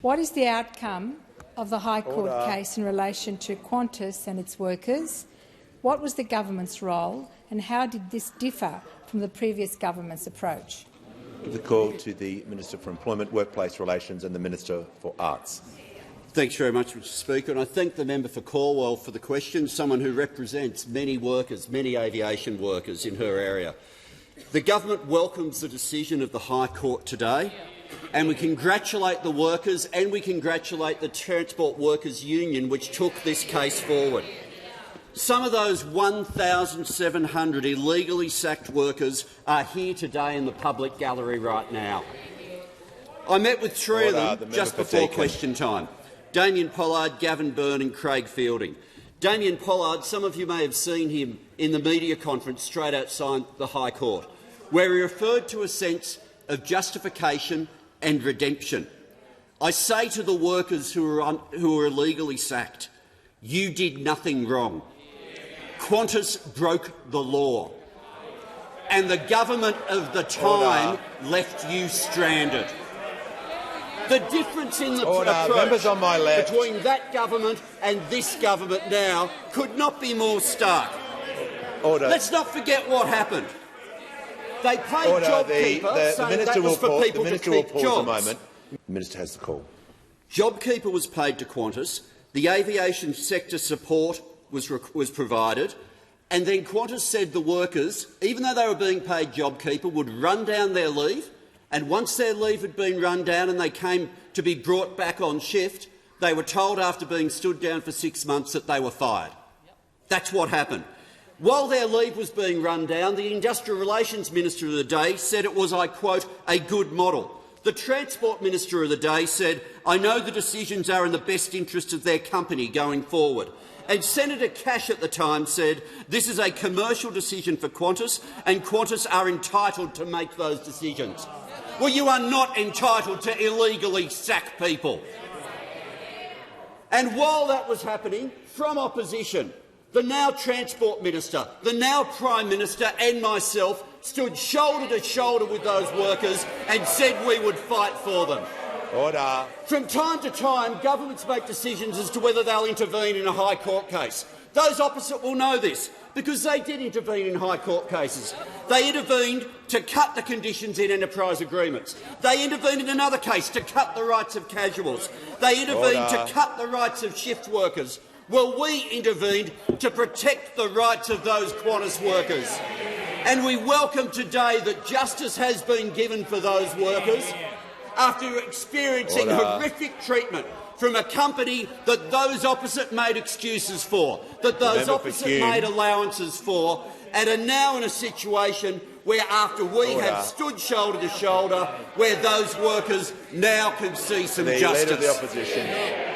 What is the outcome of the High Court case in relation to Qantas and its workers? What was the government's role, and how did this differ from the previous government's approach? Give the call to the Minister for Employment, Workplace Relations and the Minister for Arts. Thanks very much, Mr Speaker, and I thank the member for Cornwall for the question, someone who represents many workers, many aviation workers in her area. The government welcomes the decision of the High Court today, and we congratulate the workers and we congratulate the Transport Workers Union, which took this case forward. Some of those 1,700 illegally sacked workers are here today in the public gallery right now. I met with three of them just before question time: Damien Pollard, Gavin Byrne and Craig Fielding. Damien Pollard, some of you may have seen him in the media conference straight outside the High Court, where he referred to a sense of justification and redemption. I say to the workers who are illegally sacked, you did nothing wrong. Qantas broke the law, and the government of the time left you stranded. The difference in the approach between that government and this government now could not be more stark. Let's not forget what happened. They paid JobKeeper, saying that was for people to keep jobs. The Minister has the call. JobKeeper was paid to Qantas, the aviation sector support was provided, and then Qantas said the workers, even though they were being paid JobKeeper, would run down their leave, and once their leave had been run down and they came to be brought back on shift, they were told after being stood down for 6 months that they were fired. That's what happened. While their leave was being run down, the Industrial Relations Minister of the day said it was, I quote, a good model. The Transport Minister of the day said, I know the decisions are in the best interest of their company going forward. And Senator Cash at the time said, this is a commercial decision for Qantas, and Qantas are entitled to make those decisions. Well, you are not entitled to illegally sack people. And while that was happening, from opposition, the now Transport Minister, the now Prime Minister and myself stood shoulder to shoulder with those workers and said we would fight for them. Order. From time to time, governments make decisions as to whether they'll intervene in a High Court case. Those opposite will know this, because they did intervene in High Court cases. They intervened to cut the conditions in enterprise agreements. They intervened in another case to cut the rights of casuals. They intervened to cut the rights of shift workers. Well, we intervened to protect the rights of those Qantas workers. And we welcome today that justice has been given for those workers after experiencing horrific treatment from a company that those opposite made excuses for, that those opposite made allowances for, and are now in a situation where, after we have stood shoulder to shoulder, where those workers now can see some justice. Leader of the Opposition.